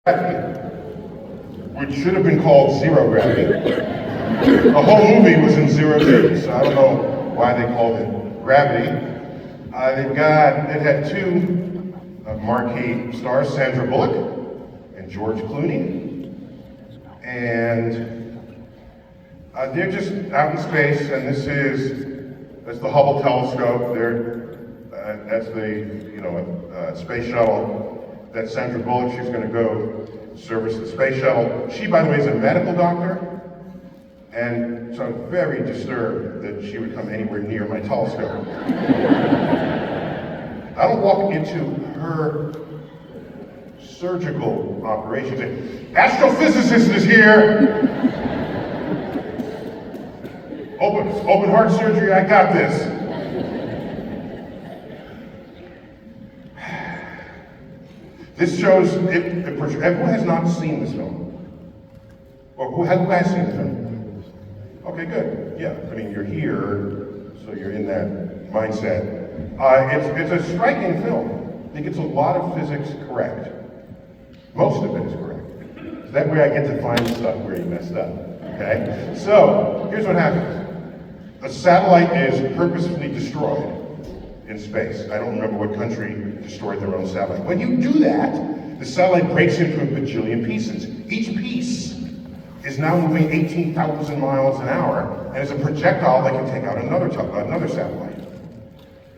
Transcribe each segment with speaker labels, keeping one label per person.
Speaker 1: which should have been called Zero Gravity. The whole movie was in zero G, so I don't know why they called it Gravity. It had two marquee stars, Sandra Bullock and George Clooney. And they're just out in space, and that's the Hubble telescope. That's the space shuttle. That's Sandra Bullock. She's going to go service the space shuttle. She, by the way, is a medical doctor, and so I'm very disturbed that she would come anywhere near my telescope. I don't walk into her surgical operation saying, "Astrophysicist is here! Open heart surgery, I got this." This shows, everyone has not seen this film. Or who has seen the film? Okay, good. Yeah, I mean, you're here, so you're in that mindset. It's a striking film. It gets a lot of physics correct. Most of it is correct. That way I get to find stuff where you messed up, okay? So, here's what happens. A satellite is purposefully destroyed in space. I don't remember what country destroyed their own satellite. When you do that, the satellite breaks into a bajillion pieces. Each piece is now moving 18,000 miles an hour, and is a projectile that can take out another satellite.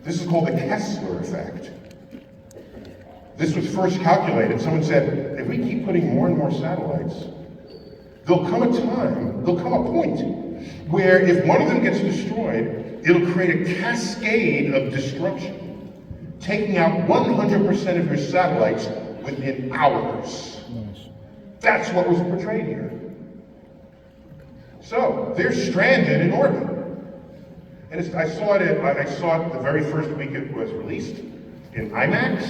Speaker 1: This is called the Kessler effect. This was first calculated. Someone said, if we keep putting more and more satellites, there'll come a point where if one of them gets destroyed, it'll create a cascade of destruction, taking out 100% of your satellites within hours. That's what was portrayed here. So they're stranded in orbit, and I saw it the very first week it was released in IMAX.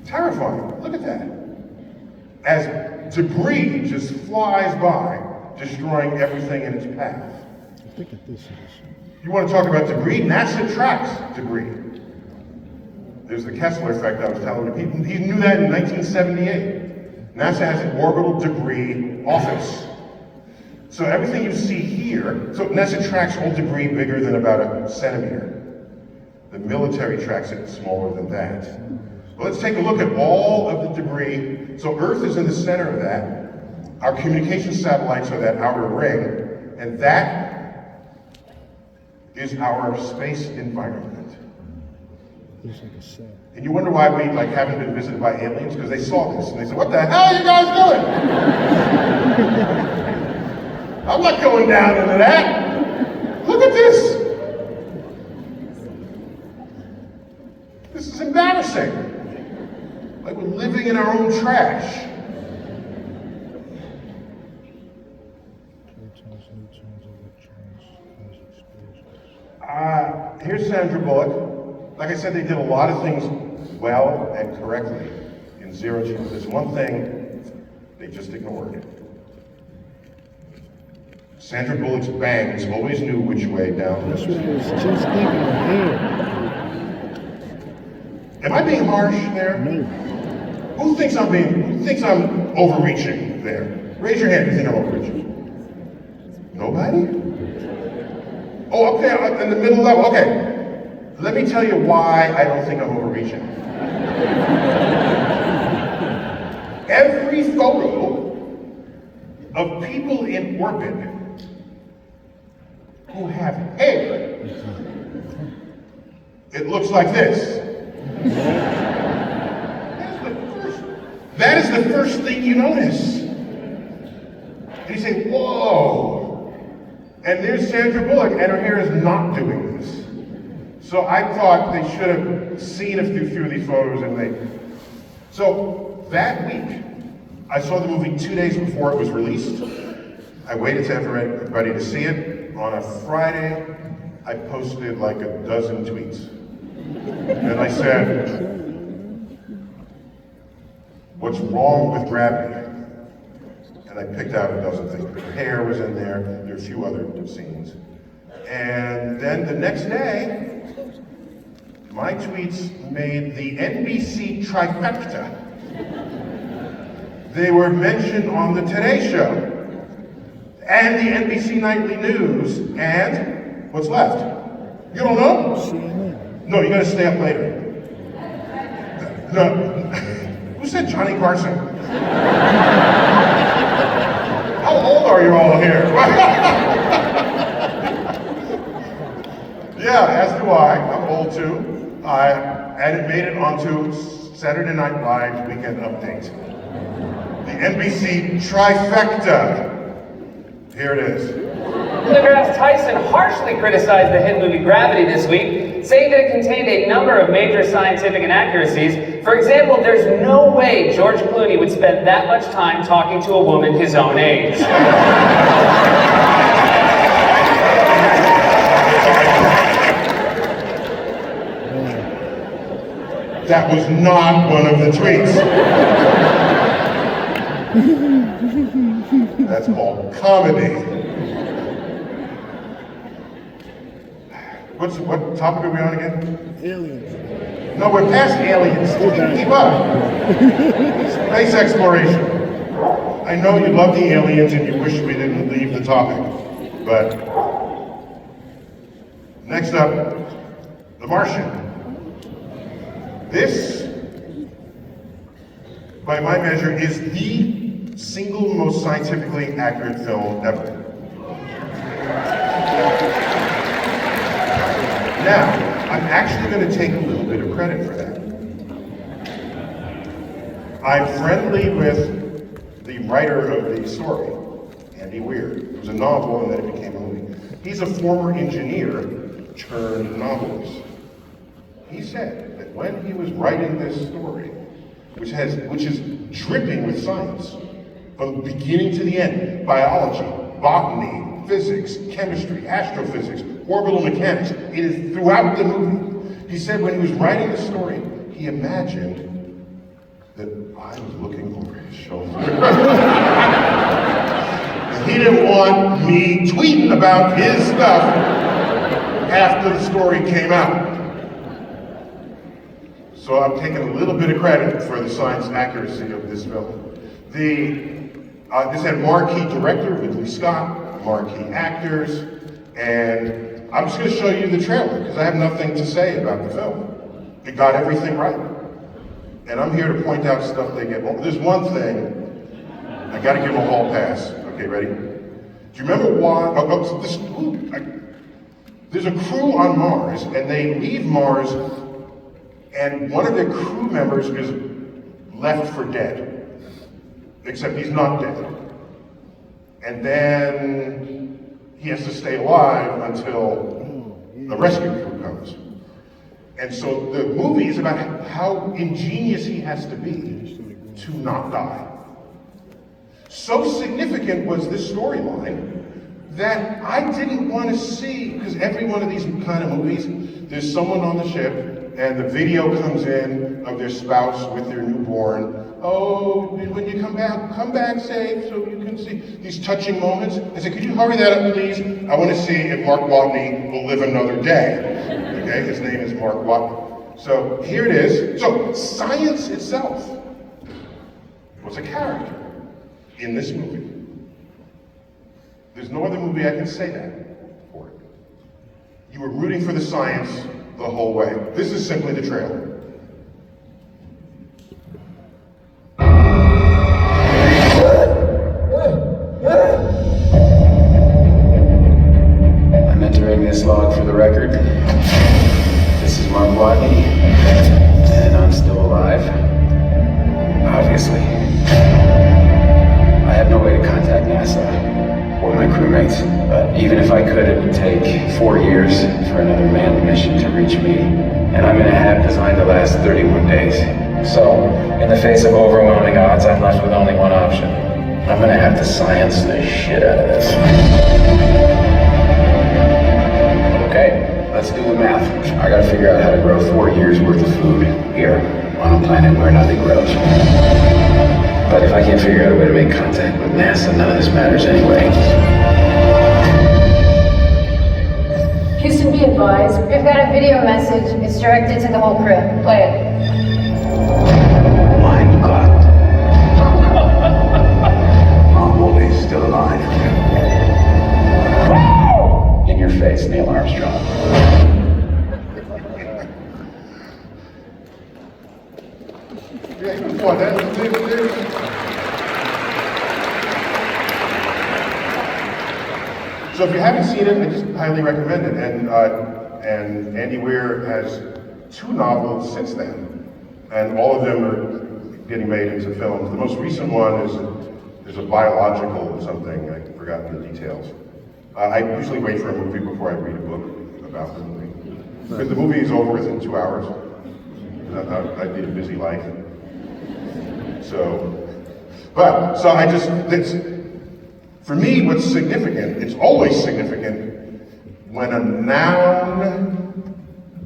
Speaker 1: Terrifying. Look at that. As debris just flies by, destroying everything in its path.
Speaker 2: Look at this.
Speaker 1: You want to talk about debris? NASA tracks debris. There's the Kessler effect I was telling you. He knew that in 1978. NASA has an orbital debris office. So everything you see here, so NASA tracks all debris bigger than about a centimeter. The military tracks it smaller than that. Well, let's take a look at all of the debris. So Earth is in the center of that. Our communication satellites are that outer ring, and that is our space environment. And you wonder why we haven't been visited by aliens? Because they saw this and they said, "What the hell are you guys doing?" I'm not going down into that. Look at this. This is embarrassing. Like we're living in our own trash. Here's Sandra Bullock. Like I said, they did a lot of things well and correctly in zero G. There's one thing they just ignored. Sandra Bullock's bangs always knew which way down.
Speaker 2: That's what I was just thinking of here.
Speaker 1: Am I being harsh there?
Speaker 2: No.
Speaker 1: Who thinks I'm overreaching there? Raise your hand if you think I'm overreaching. Nobody? Oh, okay, in the middle level, okay. Let me tell you why I don't think I'm overreaching. Every photo of people in orbit who have hair, it looks like this. That is the first thing you notice. And you say, whoa. And there's Sandra Bullock, and her hair is not doing this. So I thought they should have seen a few of these photos, So that week, I saw the movie 2 days before it was released. I waited for everybody to see it. On a Friday, I posted like a dozen tweets. And I said, "What's wrong with Gravity?" And I picked out a dozen things. Her hair was in there. There were a few other scenes. And then the next day, my tweets made the NBC trifecta. They were mentioned on the Today Show and the NBC Nightly News, and what's left? You don't know?
Speaker 2: CNN.
Speaker 1: No, you gotta stay up later. No, who said Johnny Carson? How old are you all here? Yeah, as do I. I'm old too. And it made it onto Saturday Night Live Weekend Update. The NBC trifecta. Here it is.
Speaker 3: deGrasse Tyson harshly criticized the hit movie Gravity this week, saying that it contained a number of major scientific inaccuracies. For example, there's no way George Clooney would spend that much time talking to a woman his own age.
Speaker 1: That was not one of the tweets. That's called comedy. What topic are we on again?
Speaker 2: Aliens.
Speaker 1: No, we're past aliens. Keep up. Space exploration. I know you love the aliens and you wish we didn't leave the topic, but next up, the Martian. This, by my measure, is the single most scientifically accurate film ever. Now, I'm actually going to take a little bit of credit for that. I'm friendly with the writer of the story, Andy Weir. It was a novel and then it became a movie. He's a former engineer turned novelist. He said that when he was writing this story, which is dripping with science, from the beginning to the end, biology, botany, physics, chemistry, astrophysics, orbital mechanics, it is throughout the movie. He said when he was writing the story, he imagined that I was looking over his shoulder. He didn't want me tweeting about his stuff after the story came out. So I'm taking a little bit of credit for the science accuracy of this film. This had marquee director Ridley Scott, marquee actors, and I'm just going to show you the trailer because I have nothing to say about the film. It got everything right. And I'm here to point out stuff they get wrong. There's one thing, I got to give them a hall pass. Okay, ready? Do you remember why? There's a crew on Mars, and they leave Mars, and one of their crew members is left for dead, except he's not dead. And then he has to stay alive until the rescue crew comes. And so the movie is about how ingenious he has to be to not die. So significant was this storyline that I didn't want to see, because every one of these kind of movies, there's someone on the ship and the video comes in of their spouse with their newborn. Oh, when you come back safe so you can see these touching moments. I said, could you hurry that up, please? I want to see if Mark Watney will live another day. Okay, his name is Mark Watney. So here it is. So science itself was a character in this movie. There's no other movie I can say that for it. You were rooting for the science the whole way. This is simply the trailer.
Speaker 4: I'm entering this log for the record. This is Mark Watney, and I'm still alive. Obviously. I have no way to contact NASA or my crewmates, but even if I could, it would take 4 years for another manned mission to reach me, and I'm in a hab designed to last 31 days. So, in the face of overwhelming odds, I'm left with only one option. I'm gonna have to science the shit out of this. Okay, let's do the math. I gotta figure out how to grow 4 years worth of food here on a planet where nothing grows. But if I can't figure out a way to make contact with NASA, none of this matters anyway.
Speaker 5: Houston, be advised. We've got a video message. It's directed to the whole crew. Play it.
Speaker 4: Mein Gott.
Speaker 1: So if you haven't seen it, I just highly recommend it. And Andy Weir has 2 novels since then, and all of them are getting made into films. The most recent one is a biological something. I've forgotten the details. I usually wait for a movie before I read a book about the movie, because the movie is over within 2 hours. I lead a busy life. So for me, what's significant, it's always significant when a noun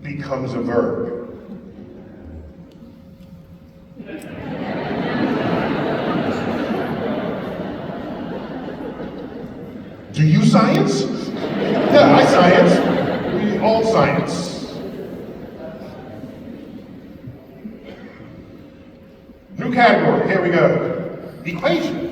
Speaker 1: becomes a verb. Do you science? Yeah, I science. We all science. New category, here we go. Equation.